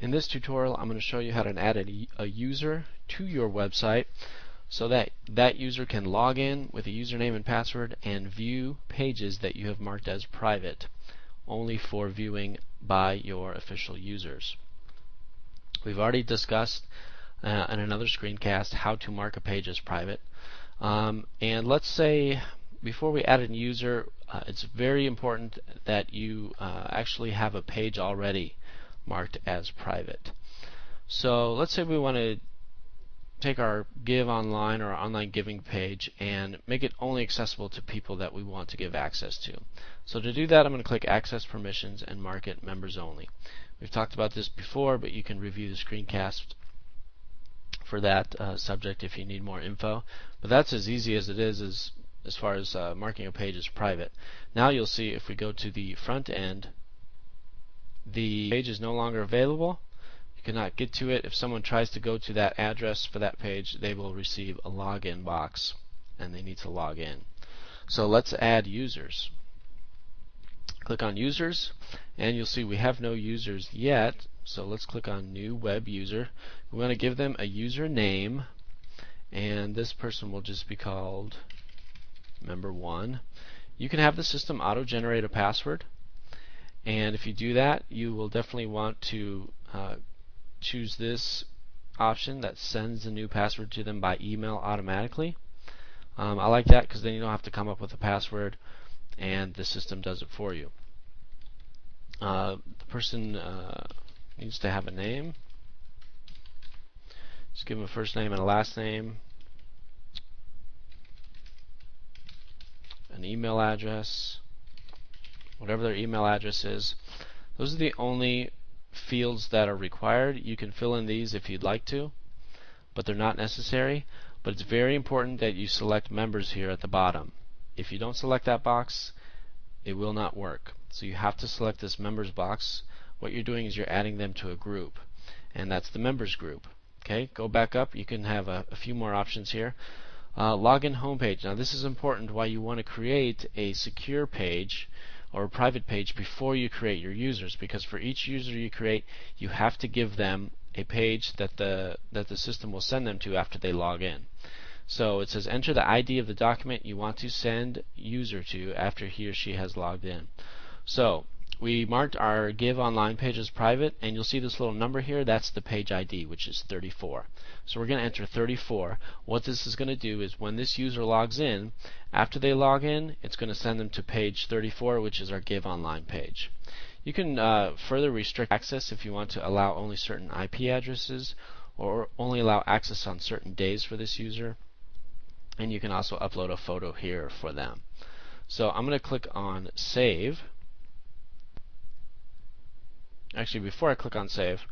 In this tutorial, I'm going to show you how to add a user to your website so that that user can log in with a username and password and view pages that you have marked as private, only for viewing by your official users. We've already discussed in another screencast how to mark a page as private. And let's say before we add a user, it's very important that you actually have a page already marked as private. So let's say we want to take our Give Online or online giving page and make it only accessible to people that we want to give access to. So to do that, I'm going to click Access Permissions and mark it Members Only. We've talked about this before, but you can review the screencast for that subject if you need more info. But that's as easy as it is as far as marking a page as private. Now you'll see if we go to the front end, the page is no longer available. You cannot get to it. If someone tries to go to that address for that page, they will receive a login box and they need to log in. So let's add users. Click on users and you'll see we have no users yet. So let's click on new web user. We want to give them a username, and this person will just be called member1. You can have the system auto generate a password, and if you do that, you will definitely want to choose this option that sends the new password to them by email automatically. I like that because then you don't have to come up with a password and the system does it for you. The person needs to have a name. Just give them a first name and a last name, an email address, whatever their email address is. Those are the only fields that are required. You can fill in these if you'd like to, but they're not necessary. But it's very important that you select members here at the bottom. If you don't select that box, it will not work. So you have to select this members box. What you're doing is you're adding them to a group, and that's the members group. Okay, go back up. You can have a few more options here. Login homepage. Now this is important why you want to create a secure page or a private page before you create your users, because for each user you create, you have to give them a page that the system will send them to after they log in. So it says enter the ID of the document you want to send user to after he or she has logged in. So we marked our Give Online page as private, and you'll see this little number here. That's the page ID, which is 34. So we're going to enter 34. What this is going to do is when this user logs in, after they log in, it's going to send them to page 34, which is our Give Online page. You can further restrict access if you want to allow only certain IP addresses or only allow access on certain days for this user. And you can also upload a photo here for them. So I'm going to click on Save. Actually, before I click on Save,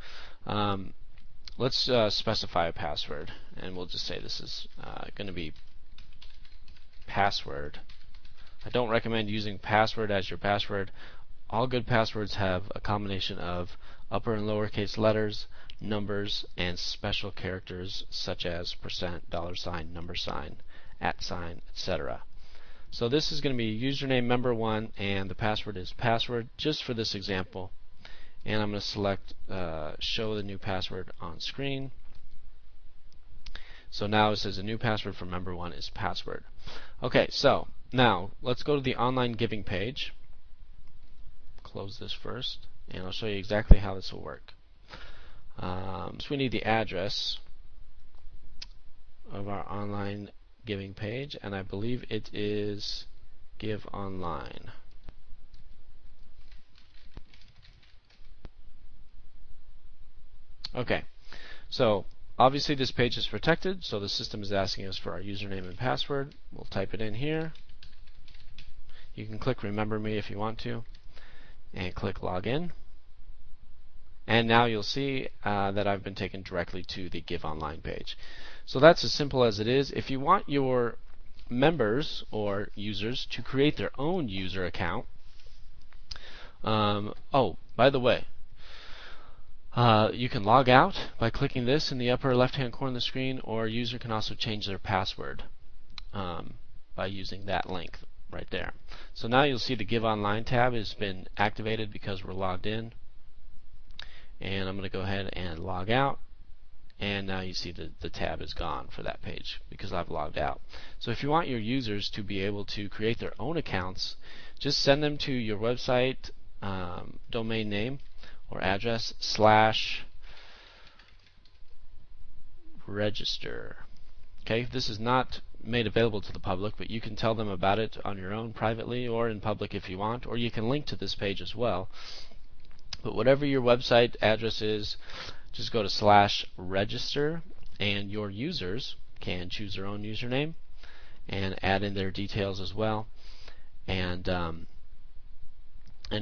let's specify a password, and we'll just say this is going to be password. I don't recommend using password as your password. All good passwords have a combination of upper and lowercase letters, numbers, and special characters such as %, $, number sign, @ sign, etc. So this is going to be username member1, and the password is password just for this example. And I'm going to select show the new password on screen. So now it says the new password for member1 is password. Okay, so now let's go to the online giving page. Close this first, and I'll show you exactly how this will work. So we need the address of our online giving page, and I believe it is Give Online. Okay, so obviously this page is protected, so the system is asking us for our username and password. We'll type it in here. You can click Remember Me if you want to, and click Login. And now you'll see that I've been taken directly to the Give Online page. So that's as simple as it is. If you want your members or users to create their own user account, oh, by the way, you can log out by clicking this in the upper left-hand corner of the screen, or a user can also change their password by using that link right there. So now you'll see the Give Online tab has been activated because we're logged in. and I'm going to go ahead and log out. And now you see the tab is gone for that page because I've logged out. So if you want your users to be able to create their own accounts, just send them to your website domain name or address /register. Okay, this is not made available to the public, but you can tell them about it on your own privately or in public if you want, or you can link to this page as well. But whatever your website address is, just go to /register, and your users can choose their own username and add in their details as well, and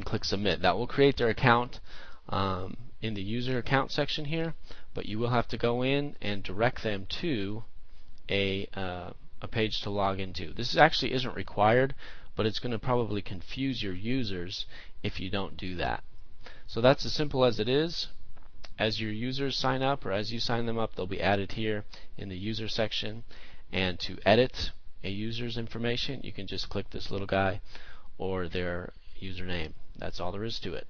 click submit. That will create their account in the user account section here, but you will have to go in and direct them to a page to log into. This actually isn't required, but it's going to probably confuse your users if you don't do that. So that's as simple as it is. As your users sign up, or as you sign them up, they'll be added here in the user section. And to edit a user's information, you can just click this little guy or their username. That's all there is to it.